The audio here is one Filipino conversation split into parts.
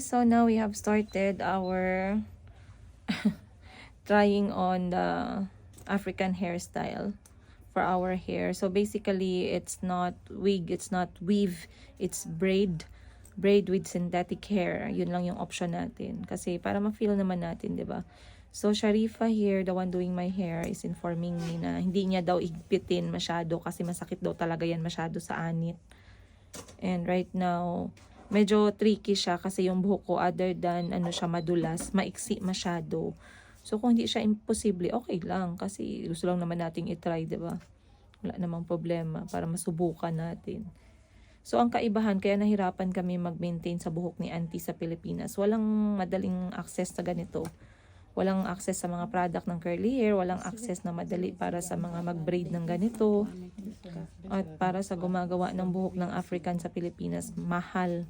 so now we have started our trying on the African hairstyle for our hair. So basically, it's not wig, it's not weave, it's braid. Braid with synthetic hair. Yun lang yung option natin. Kasi para ma-feel naman natin, di ba? So, Sharifa here, the one doing my hair, is informing me na hindi niya daw higpitin masyado kasi masakit daw talaga yan masyado sa anit. And right now, medyo tricky siya kasi yung buhok ko, other than ano siya madulas, maiksi masyado. So kung hindi siya imposible, okay lang kasi gusto lang naman nating i-try, 'di ba? Wala namang problema para masubukan natin. So ang kaibahan, kaya nahirapan kami mag-maintain sa buhok ni Auntie sa Pilipinas. Walang madaling access sa ganito. Walang access sa mga product ng curly hair, walang access na madali para sa mga mag-braid ng ganito. At para sa gumagawa ng buhok ng African sa Pilipinas, mahal.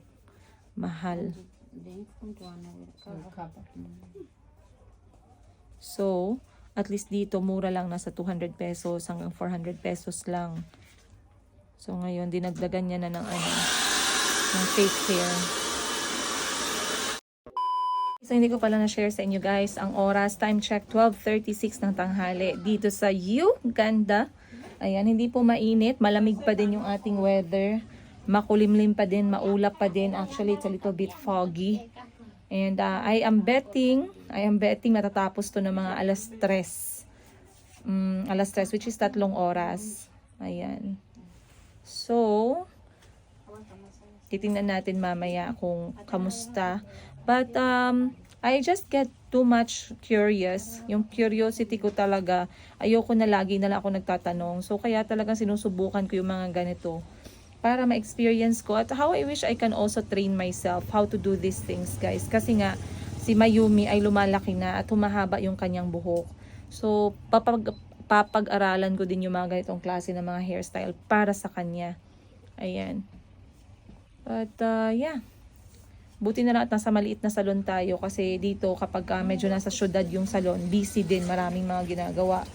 Mahal. So, at least dito mura lang, nasa 200 pesos hanggang 400 pesos lang. So ngayon dinagdagan niya na ng ng fake hair. So hindi ko pala na-share sa inyo guys ang oras, time check 12:36 ng tanghali dito sa Uganda. Ayan, hindi po mainit, malamig pa din yung ating weather. Makulimlim pa din, maulap pa din. Actually, it's a little bit foggy. And I am betting matatapos to ng mga alas 3. Alas 3, which is 3 oras. Ayan. So, titingnan natin mamaya kung kamusta. But, I just get too much curious. Yung curiosity ko talaga, ayoko na lagi na lang ako nagtatanong. So, kaya talagang sinusubukan ko yung mga ganito para ma-experience ko. At how I wish I can also train myself how to do these things, guys. Kasi nga, si Mayumi ay lumalaki na at humahaba yung kanyang buhok. So, papag-aralan ko din yung mga ganitong klase ng mga hairstyle para sa kanya. Ayan. But, yeah. Buti na lang at nasa maliit na salon tayo kasi dito kapag medyo nasa syudad yung salon, busy din, maraming mga ginagawa,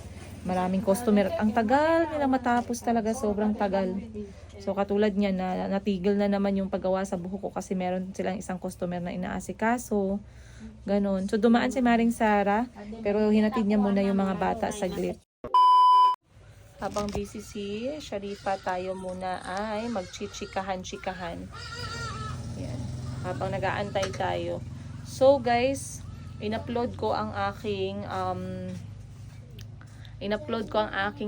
maraming customer. Ang tagal nila matapos talaga, sobrang tagal. So katulad niya na natigil na naman yung paggawa sa buhok ko kasi meron silang isang customer na inaasikaso. Ganon. So dumaan si Maring Sara pero hinatid niya muna yung mga bata saglit. Habang busy si Sharifa, tayo muna ay magchichikahan-chikahan. Yan. Habang nag-aantay tayo. So guys, in-upload ko ang aking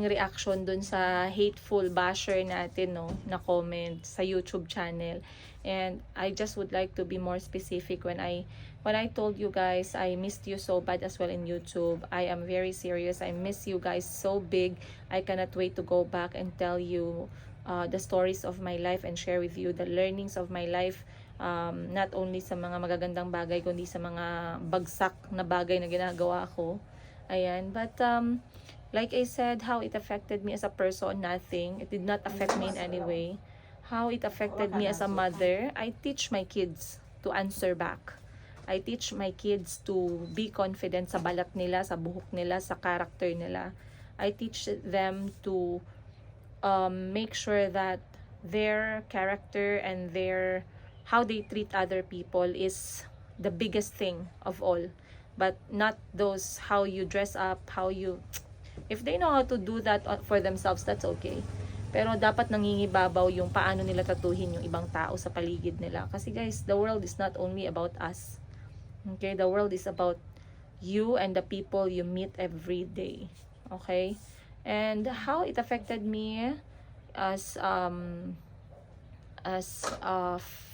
reaction dun sa hateful basher natin, no, na comment sa YouTube channel. And I just would like to be more specific when I told you guys I missed you so bad as well in YouTube. I am very serious. I miss you guys so big. I cannot wait to go back and tell you the stories of my life and share with you the learnings of my life. Not only sa mga magagandang bagay, kundi sa mga bagsak na bagay na ginagawa ko. Ayan. But, like I said, how it affected me as a person, nothing. It did not affect me in any way. How it affected me as a mother, I teach my kids to answer back. I teach my kids to be confident sa balat nila, sa buhok nila, sa character nila. I teach them to make sure that their character and how they treat other people is the biggest thing of all. But not those how you dress up, if they know how to do that for themselves, that's okay. Pero dapat nangingibabaw yung paano nila tatuhin yung ibang tao sa paligid nila. Kasi guys, the world is not only about us. Okay? The world is about you and the people you meet every day. Okay? And how it affected me as a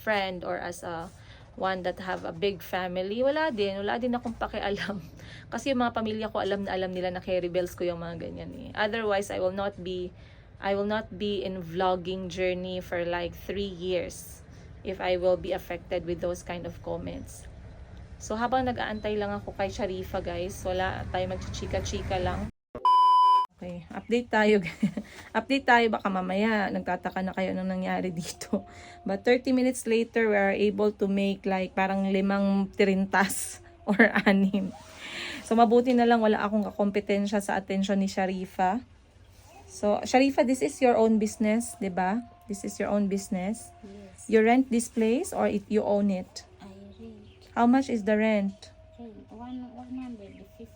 friend or as a one that have a big family, wala din akong pakialam. Kasi yung mga pamilya ko alam nila na carry bells ko yung mga ganyan eh. Otherwise, I will not be in vlogging journey for like 3 years if I will be affected with those kind of comments. So habang nag-aantay lang ako kay Sharifa guys, wala tayo magchichika-chika lang. Okay, update tayo. Update tayo, baka mamaya nagtataka na kayo anong nangyari dito. But 30 minutes later, we are able to make like parang 5 tirintas or 6. So mabuti na lang wala akong kakompetensya sa atensyon ni Sharifa. So Sharifa, this is your own business, 'di ba? This is your own business. Yes, You rent this place or you own it? I rent. How much is the rent? 150.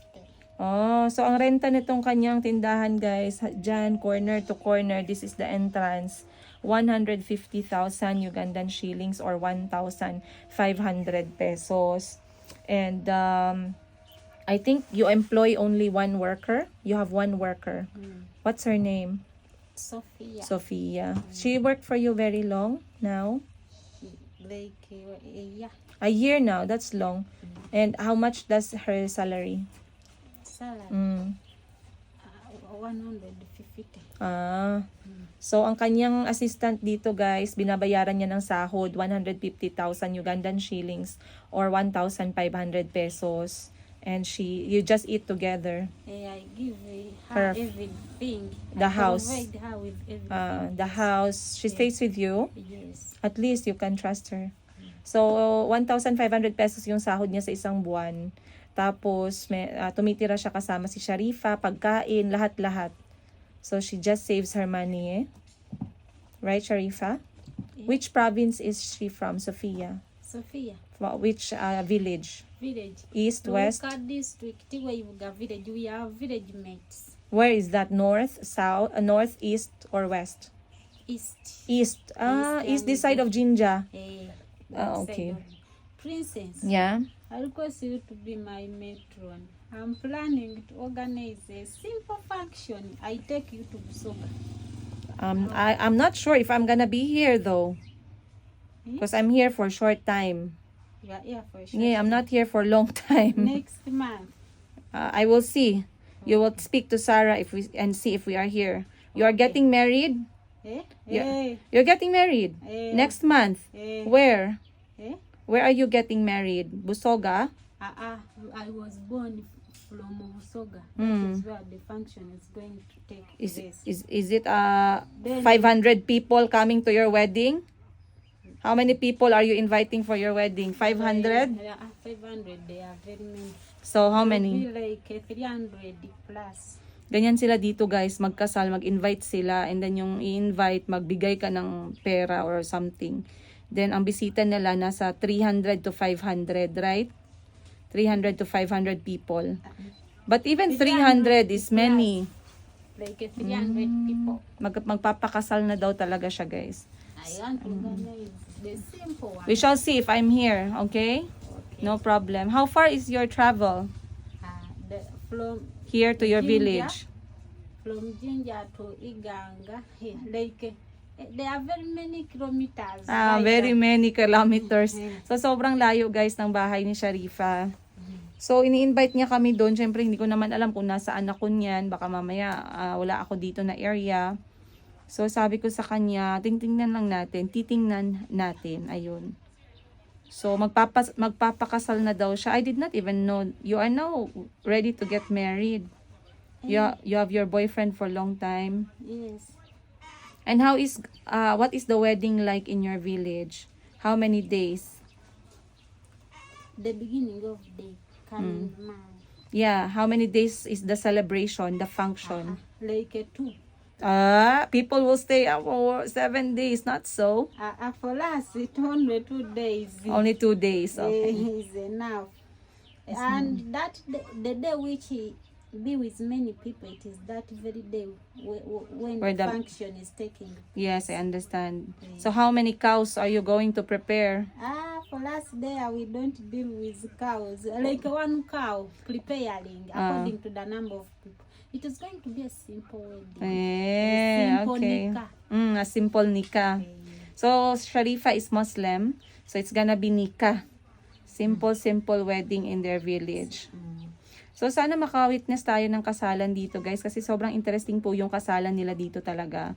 Oh, so ang renta nitong kanyang tindahan guys, dyan, corner to corner, this is the entrance. 150,000 Ugandan shillings or 1,500 pesos. And I think you employ only one worker. You have one worker. What's her name? Sophia. Sophia. She worked for you very long now? Like, yeah. A year now, that's long. And how much does her salary? Salary. 150. So ang kanyang assistant dito guys, binabayaran niya ng sahod 150,000 Ugandan shillings or 1,500 pesos. And you just eat together. I give Her her everything. the I house. provide her with everything. The house, she stays with you. Yes. At least you can trust her. So 1,500 pesos yung sahod niya sa isang buwan. Tapos tumitira siya kasama si Sharifa, pagkain, lahat-lahat. So she just saves her money, eh? Right, Sharifa? Yeah. Which province is she from, Sophia? Sophia. Which village? Village. East, west? Local district. Tiwaibuga village. We are village mates. Where is that? North, south, north, east, or west? East. East. East this side of Jinja. Okay. Princess. Yeah. I request you to be my matron. I'm planning to organize a simple function. I take you to Busoga. I'm not sure if I'm gonna be here though. Because I'm here for a short time. You are here for sure. Yeah, I'm not here for a long time. Next month. I will see. You will speak to Sarah and see if we are here. You are getting married? Eh? Yeah. Eh? You're getting married next month. Eh? Where? Eh? Where are you getting married? Busoga? I was born from Busoga. That is where the function is going to take place. Is it 500 people coming to your wedding? How many people are you inviting for your wedding? 500? 500. They are very many. So how Will many? be like 300 plus. Ganyan sila dito guys, magkasal, mag-invite sila, and then yung i-invite, magbigay ka ng pera or something. Then ang bisita nila nasa 300 to 500, right? 300 to 500 people. But even 300 is many. Like 300 people. Magpapakasal na daw talaga siya guys. I want to organize the simple one. We shall see if I'm here, okay? Okay. No problem. How far is your travel From here to your Jinja? village? From Jinja to Iganga, like there are very many kilometers. Very many kilometers. So, sobrang layo guys ng bahay ni Sharifa. So, ini-invite niya kami doon. Siyempre, hindi ko naman alam kung nasaan ako niyan. Baka mamaya wala ako dito na area. So, sabi ko sa kanya, titingnan natin. Ayun. So, magpapakasal na daw siya. I did not even know. You are now ready to get married. You have your boyfriend for a long time. Yes. And what is the wedding like in your village? How many days? The beginning of the coming month. Yeah, how many days is the celebration, the function? Like 2. People will stay for 7 days, not so. For us, it's only 2 days. Only 2 days, okay. Is enough. And that the day which he be with many people, it is that very day when Where the the- function is taking. Yes, I understand. So how many cows are you going to prepare? For us there, we don't deal with cows. Like one cow preparing according to the number of people. It is going to be a simple wedding. Simple Okay. nikah. A simple nikah. So Sharifa is Muslim, so it's gonna be nikah. Simple wedding in their village. So sana maka-witness tayo ng kasalan dito guys, kasi sobrang interesting po yung kasalan nila dito talaga.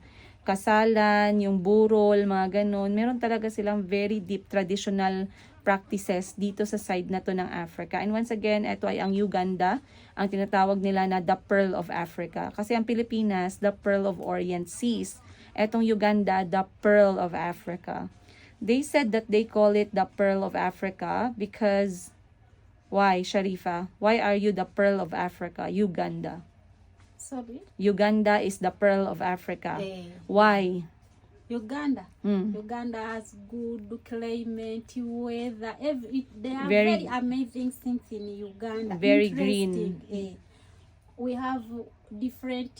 Kasalan, yung burol, mga ganun. Meron talaga silang very deep traditional practices dito sa side na to ng Africa. And once again, ito ay ang Uganda, ang tinatawag nila na the Pearl of Africa. Kasi ang Pilipinas, the Pearl of Orient Seas. Etong Uganda, the Pearl of Africa. They said that they call it the Pearl of Africa because, why, Sharifa? Why are you the Pearl of Africa, Uganda? Sorry? Uganda is the Pearl of Africa. Eh, Why? Uganda. Mm. Uganda has good climate, weather. There are Very- very amazing things in Uganda. Very Interesting, green. we have different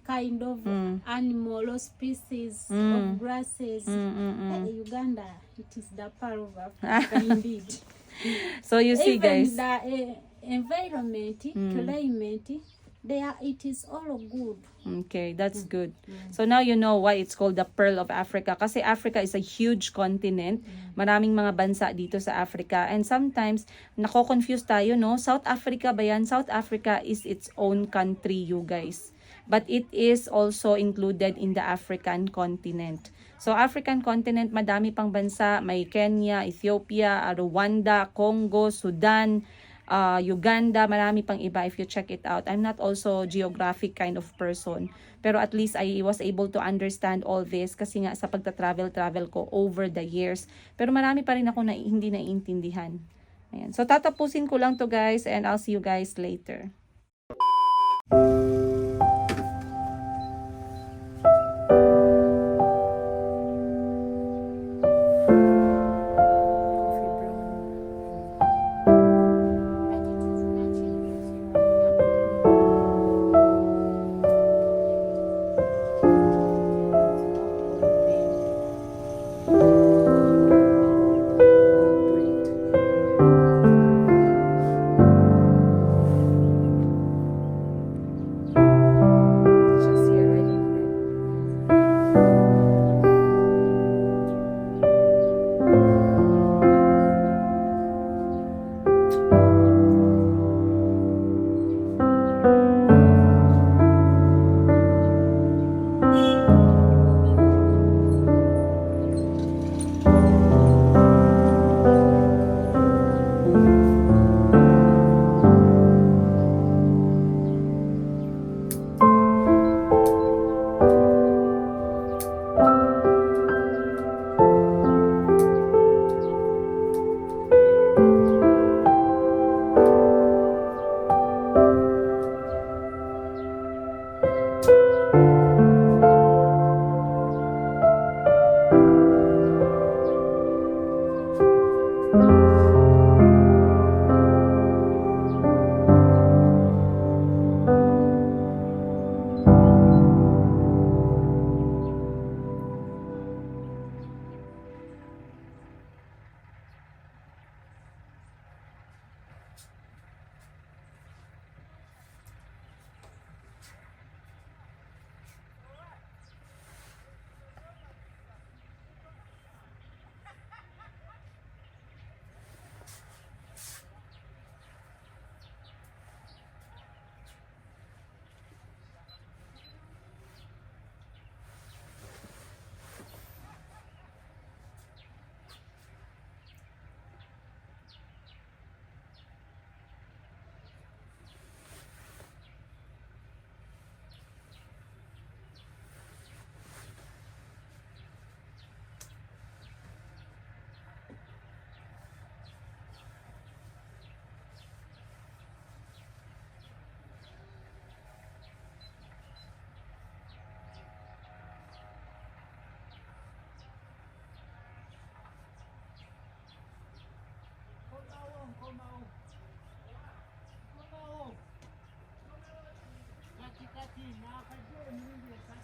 kind of animal or species of grasses. Uganda, it is the pearl of Africa indeed. So you see, Even guys. the environment, climate, it is all good. Okay, that's good. So now you know why it's called the Pearl of Africa. Kasi Africa is a huge continent. Maraming mga bansa dito sa Africa. And sometimes, nako-confuse tayo, no? South Africa ba yan? South Africa is its own country, you guys. But it is also included in the African continent. So African continent, madami pang bansa. May Kenya, Ethiopia, Rwanda, Congo, Sudan, Uganda, marami pang iba if you check it out. I'm not also geographic kind of person. Pero at least I was able to understand all this kasi nga sa pagta-travel ko over the years. Pero marami pa rin ako na hindi naiintindihan. Ayan. So tatapusin ko lang to guys and I'll see you guys later.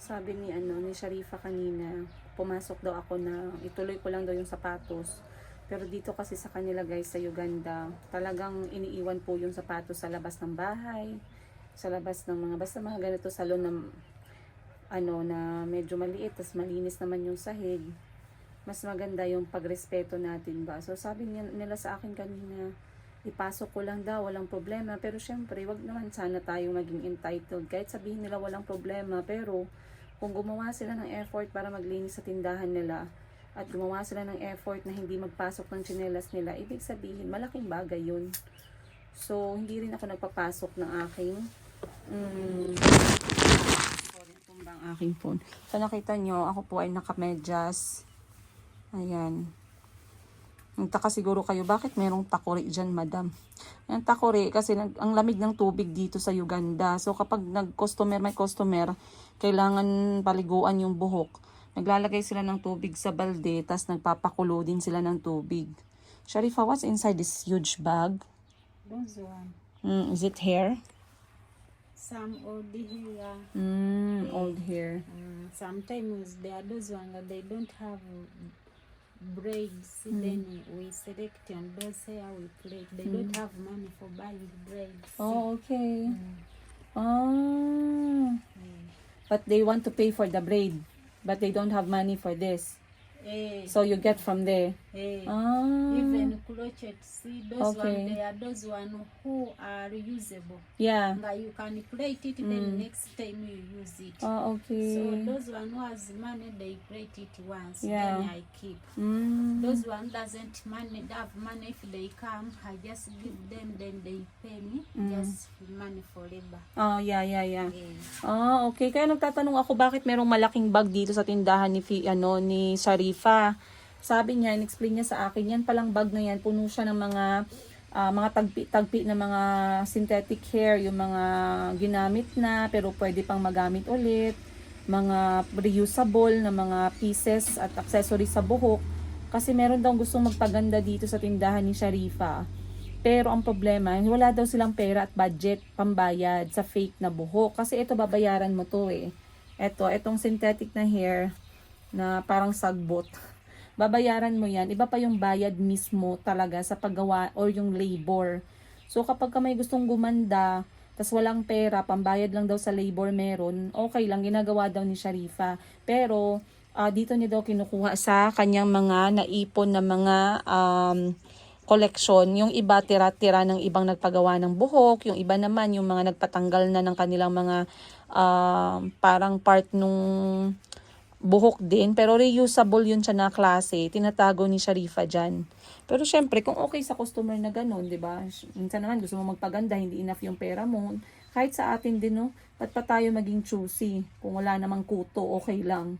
Sabi ni Sharifa kanina, pumasok daw ako na ituloy ko lang daw yung sapatos. Pero dito kasi sa kanila guys sa Uganda, talagang iniiwan po yung sapatos sa labas ng bahay, sa labas ng mga basta mga ganito salon na na medyo maliit, tas malinis naman yung sahig. Mas maganda yung pagrespeto natin ba. So sabi nila sa akin kanina, ipasok ko lang daw, walang problema. Pero syempre, wag naman sana tayo maging entitled. Kahit sabihin nila walang problema, pero kung gumawa sila ng effort para maglinis sa tindahan nila at gumawa sila ng effort na hindi magpasok ng tsinelas nila, ibig sabihin, malaking bagay yun. So, hindi rin ako nagpapasok ng aking sorry, tumba ang aking phone. So, nakita nyo, ako po ay nakamedyas. Ayan. Nagtaka siguro kayo, bakit merong takuri dyan, madam? Yung takuri, kasi ang lamig ng tubig dito sa Uganda. So, kapag may customer, kailangan paliguan yung buhok. Naglalagay sila ng tubig sa balde, tas nagpapakulo din sila ng tubig. Sharifa, what's inside this huge bag? Those one. Is it hair? Some old hair. Old hair. Sometimes there are those ones that they don't have braids. Then we select on those hair we plait. They don't have money for buying braids. Oh, okay. But they want to pay for the braid, but they don't have money for this. So you get from there. Even crochet, see those Okay. one, they are those one who are reusable. Yeah. That you can plait it, then next time you use it. Oh, okay. So those one who has money, they plait it once, Yeah. then I keep. Those one doesn't have money. If they come, I just give them, then they pay me just money for labor. Oh, yeah. Okay. Kaya nagtatanong ako bakit merong malaking bag dito sa tindahan ni Sharifa. Sabi niya, in-explain niya sa akin, yan palang bag na yan, puno siya ng mga tagpi na mga synthetic hair, yung mga ginamit na pero pwede pang magamit ulit, mga reusable na mga pieces at accessories sa buhok. Kasi meron daw gustong magpaganda dito sa tindahan ni Sharifa. Pero ang problema, wala daw silang pera at budget pambayad sa fake na buhok. Kasi ito, babayaran mo to eh. Itong synthetic na hair na parang sagbot. Babayaran mo yan. Iba pa yung bayad mismo talaga sa paggawa or yung labor. So kapag ka may gustong gumanda, tas walang pera, pambayad lang daw sa labor meron, okay lang, ginagawa daw ni Sharifa. Pero dito niya daw kinukuha sa kanyang mga naipon na mga collection. Yung iba tira-tira ng ibang nagpagawa ng buhok, yung iba naman yung mga nagpatanggal na ng kanilang mga parang part nung buhok din, pero reusable yun siya na klase, tinatago ni Sharifa dyan. Pero syempre, kung okay sa customer na ganun, di ba? Minsan naman gusto mo magpaganda, hindi enough yung pera mo. Kahit sa atin din, no? Ba't pa tayo maging choosy? Kung wala namang kuto, okay lang.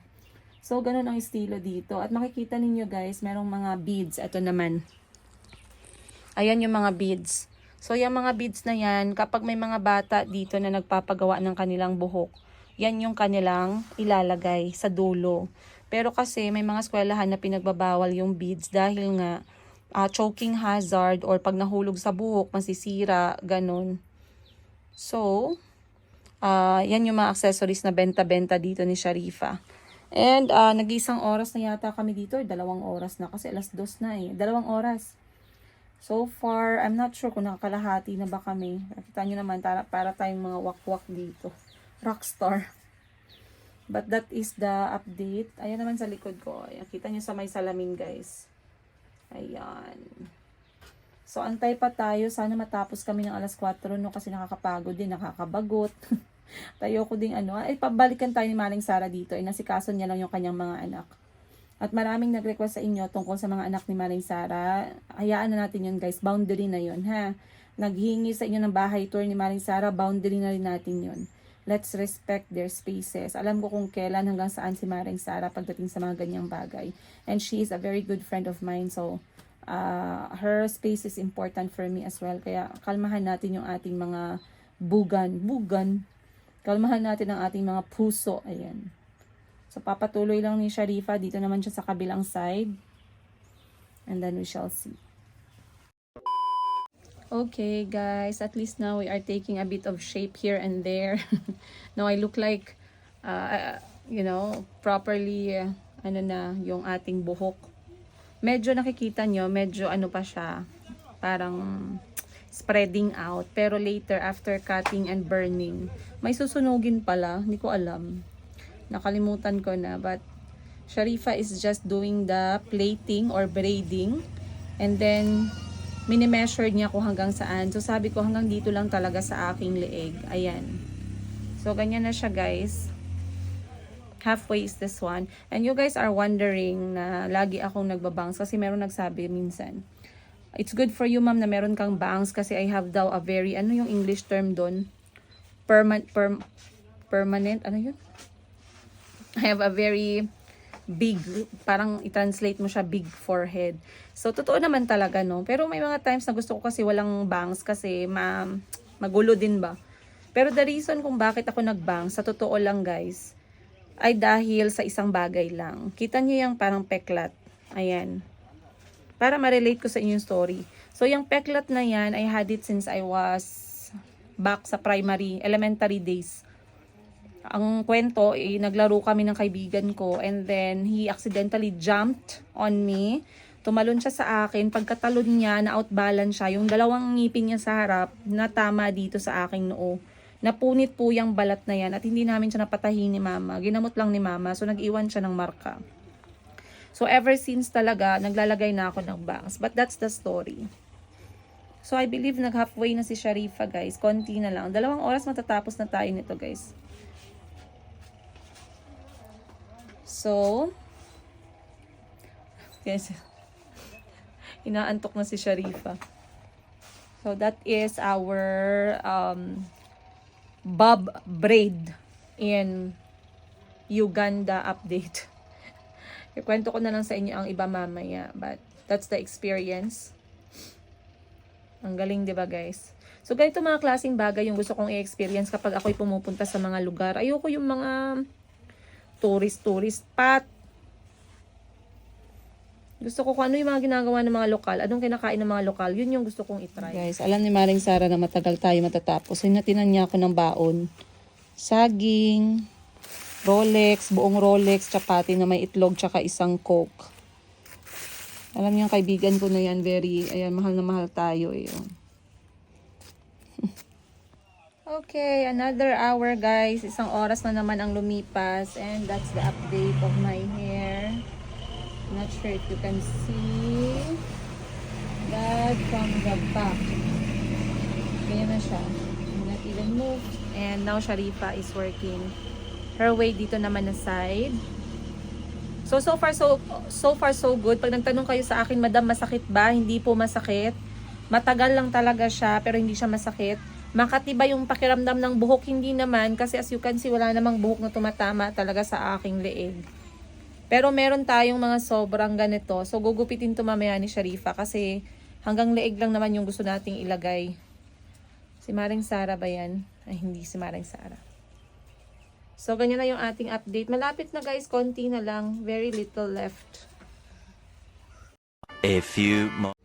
So, ganun ang estilo dito. At makikita ninyo guys, merong mga beads. Ito naman. Ayan yung mga beads. So, yung mga beads na yan, kapag may mga bata dito na nagpapagawa ng kanilang buhok, yan yung kanilang ilalagay sa dulo. Pero kasi may mga eskwelahan na pinagbabawal yung beads dahil nga choking hazard or pag nahulog sa buhok, masisira, ganun. So, yan yung mga accessories na benta-benta dito ni Sharifa. And nag-isang oras na yata kami dito, 2 oras na kasi 2:00 na eh. 2 oras. So far, I'm not sure kung nakakalahati na ba kami. Nakita nyo naman, para tayong mga wakwak dito. Rockstar. But that is the update. Ayan naman sa likod ko. Ayan, kita nyo sa may salamin guys. Ayan. So antay pa tayo. Sana matapos kami ng 4:00 no kasi nakakapagod din, nakakabagot. Tayo ko ding pabalikan tayo ni Maring Sara dito. Nasikaso niya lang yung kanyang mga anak. At maraming nag-request sa inyo tungkol sa mga anak ni Maring Sara. Hayaan na natin yun guys. Boundary na yun ha. Naghingi sa inyo ng bahay tour ni Maring Sara. Boundary na rin natin yun. Let's respect their spaces. Alam ko kung kailan hanggang saan si Maring Sara pagdating sa mga ganyang bagay. And she is a very good friend of mine. So, her space is important for me as well. Kaya kalmahan natin yung ating mga bugan. Kalmahan natin ang ating mga puso. Ayan. So, papatuloy lang ni Sharifa. Dito naman siya sa kabilang side. And then we shall see. Okay guys, at least now we are taking a bit of shape here and there. Now I look like, properly, yung ating buhok. Medyo nakikita nyo, medyo pa siya, parang spreading out. Pero later, after cutting and burning, may susunugin pala, hindi ko alam. Nakalimutan ko na, but Sharifa is just doing the plating or braiding. And then, mini-measure niya kung hanggang saan. So, sabi ko hanggang dito lang talaga sa aking leeg. Ayan. So, ganyan na siya guys. Halfway is this one. And you guys are wondering na lagi akong nagbabangs kasi meron nagsabi minsan. It's good for you ma'am na meron kang bangs kasi I have daw a very, yung English term doon? Permanent, yun? I have a very big, parang i-translate mo siya big forehead. So, totoo naman talaga, no? Pero may mga times na gusto ko kasi walang bangs kasi magulo din ba? Pero the reason kung bakit ako nag-bangs, sa totoo lang guys, ay dahil sa isang bagay lang. Kita niyo yung parang peklat. Ayan. Para ma-relate ko sa inyo yung story. So, yung peklat na yan, I had it since I was back sa elementary days. Ang kwento, naglaro kami ng kaibigan ko and then he accidentally jumped on me. Tumalon siya sa akin. Pagkatalon niya, na-outbalance siya. Yung dalawang ngipin niya sa harap, natama dito sa aking noo. Napunit po yung balat na yan at hindi namin siya napatahin ni mama. Ginamot lang ni mama. So, nag-iwan siya ng marka. So, ever since talaga, naglalagay na ako ng bangs. But that's the story. So, I believe nag-halfway na si Sharifa, guys. Konti na lang. 2 oras matatapos na tayo nito, guys. So, guys, inaantok na si Sharifa. So, that is our bob braid in Uganda update. Ikwento ko na lang sa inyo ang iba mamaya. But, that's the experience. Ang galing, diba guys? So, ganito mga klaseng bagay yung gusto kong i-experience kapag ako'y pumupunta sa mga lugar. Ayoko yung mga tourist spot. Gusto ko kung ano yung mga ginagawa ng mga lokal. Anong kinakain ng mga lokal. Yun yung gusto kong itry. Guys, alam ni Maring Sara na matagal tayo matatapos. Hinatinan niya ako ng baon. Saging, Rolex, buong Rolex, chapati na may itlog, tsaka isang Coke. Alam niyo yung kaibigan ko na yan, ayan, mahal na mahal tayo. Okay, another hour guys. 1 oras na naman ang lumipas. And that's the update of my hair. Not sure if you can see that from the back. Ganyan na siya. Not even move. And now Sharifa is working her way dito naman na side. So far so good. Pag nagtanong kayo sa akin, Madam, masakit ba? Hindi po masakit. Matagal lang talaga siya, pero hindi siya masakit. Makatibay yung pakiramdam ng buhok, hindi naman. Kasi as you can see, wala namang buhok na tumatama talaga sa aking leeg. Pero meron tayong mga sobrang ganito. So gugupitin to mamaya ni Sharifa kasi hanggang leeg lang naman yung gusto nating ilagay. Si Maring Sara ba yan? Ay, hindi si Maring Sara. So, ganyan na yung ating update. Malapit na guys, konti na lang. Very little left. A few more.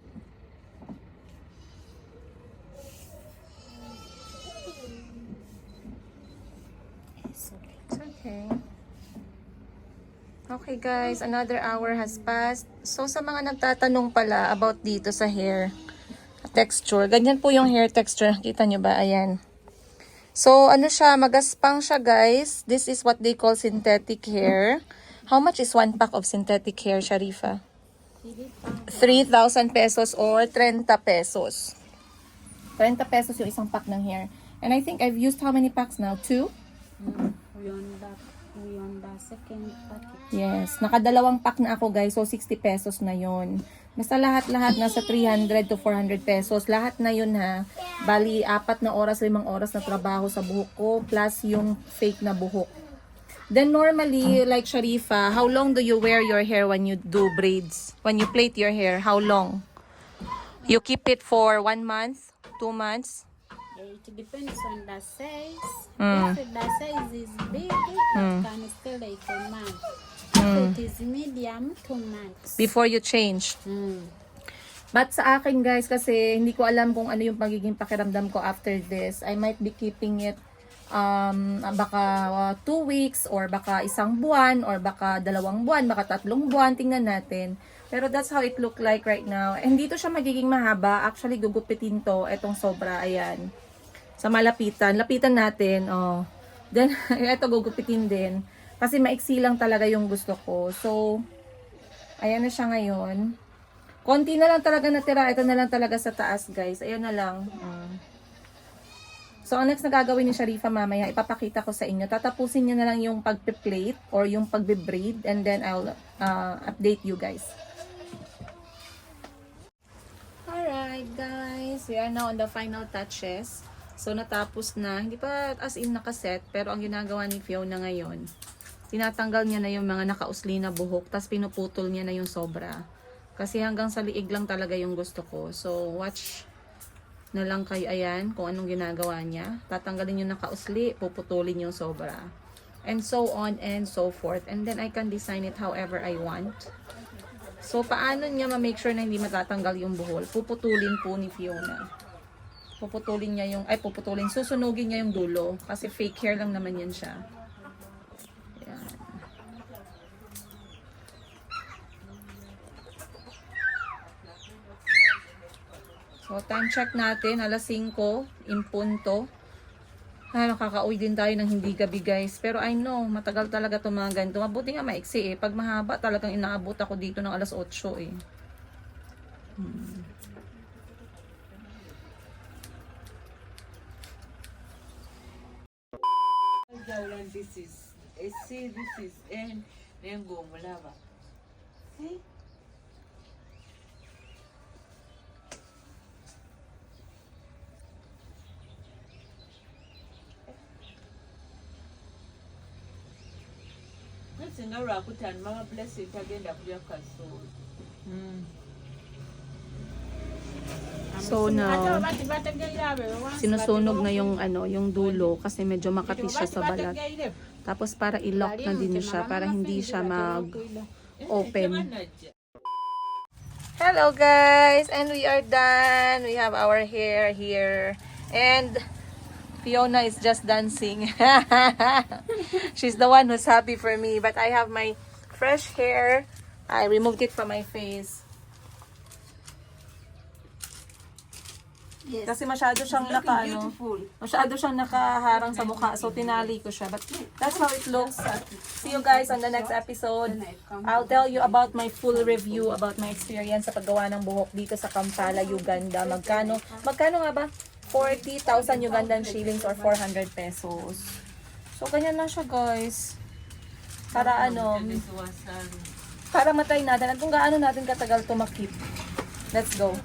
It's okay. Okay guys, another hour has passed. So, sa mga nagtatanong pala about dito sa hair texture, ganyan po yung hair texture. Kita nyo ba? Ayan. So, ano siya, magaspang siya guys. This is what they call synthetic hair. How much is 1 pack of synthetic hair, Sharifa? 3,000 pesos or 30 pesos. 30 pesos yung isang pack ng hair. And I think I've used how many packs now? 2? We on the second packet. Yes. Nakadalawang pack na ako guys. So, 60 pesos na yon. Basta lahat-lahat nasa 300 to 400 pesos. Lahat na yun ha. Bali, 4 na oras, 5 oras na trabaho sa buhok ko. Plus yung fake na buhok. Then normally, like Sharifa, how long do you wear your hair when you do braids? When you plait your hair, how long? You keep it for 1 month? 2 months? It depends on the size. Mm. If the size is big, it can stay like a month. If it is medium, 2 months. Before you change? But sa akin guys, kasi hindi ko alam kung ano yung pagiging pakiramdam ko after this. I might be keeping it baka 2 weeks or baka 1 buwan or baka 2 buwan, baka 3 buwan. Tingnan natin. Pero that's how it look like right now. And dito siya magiging mahaba. Actually, gugupitin to. Etong sobra. Ayan. Sa malapitan. Lapitan natin. Oh. Then, eto gugupitin din. Kasi maiksi lang talaga yung gusto ko. So, ayan na siya ngayon. Konti na lang talaga natira. Ito na lang talaga sa taas, guys. Ayan na lang. So, ang next na gagawin ni Sharifa mamaya, ipapakita ko sa inyo. Tatapusin niya na lang yung pagpe-plate or yung pagbe-braid. And then, I'll update you guys. Alright, guys. We are now on the final touches. So, natapos na. Hindi pa as in nakaset. Pero ang ginagawa ni Fiona ngayon, tinatanggal niya na yung mga nakausli na buhok, tas pinuputol niya na yung sobra. Kasi hanggang sa liig lang talaga yung gusto ko. So, watch na lang kayo, ayan, kung anong ginagawa niya. Tatanggalin yung nakausli, puputulin yung sobra. and so on and so forth. And then I can design it however I want. So, paano niya ma-make sure na hindi matatanggal yung buhol? Puputulin po ni Fiona. Puputulin niya yung, susunugin niya yung dulo. Kasi fake hair lang naman yan siya. Ayan. So, time check natin, alas 5, in punto. Nakaka-uwi din tayo ng hindi gabi, guys. Pero I know, matagal talaga itong mga ganito. Mabuti nga maiksi eh. Pag mahaba, talagang inaabot ako dito ng alas 8 eh. This is AC, this is N. Nengo, wala ba? Hey. Singa rakutan mga blessing tagenda kuya kaso. So now, sinusunog na yung yung dulo kasi medyo makati siya sa balat. Tapos para i-lock na din siya para hindi siya mag-open. Hello guys, and we are done. We have our hair here and Fiona is just dancing. She's the one who's happy for me, but I have my fresh hair. I removed it from my face. Yes. Kasi masyado siyang masyado siyang nakaharang sa mukha. So, tinali ko siya. But that's how it looks. See you guys on the next episode. I'll tell you about my full review about my experience sa paggawa ng buhok dito sa Kampala, Uganda. Magkano nga ba? 40,000 Ugandan shillings or 400 pesos. So, ganyan lang siya, guys. Para para matry natin at kung gaano natin katagal tumakip. Let's go.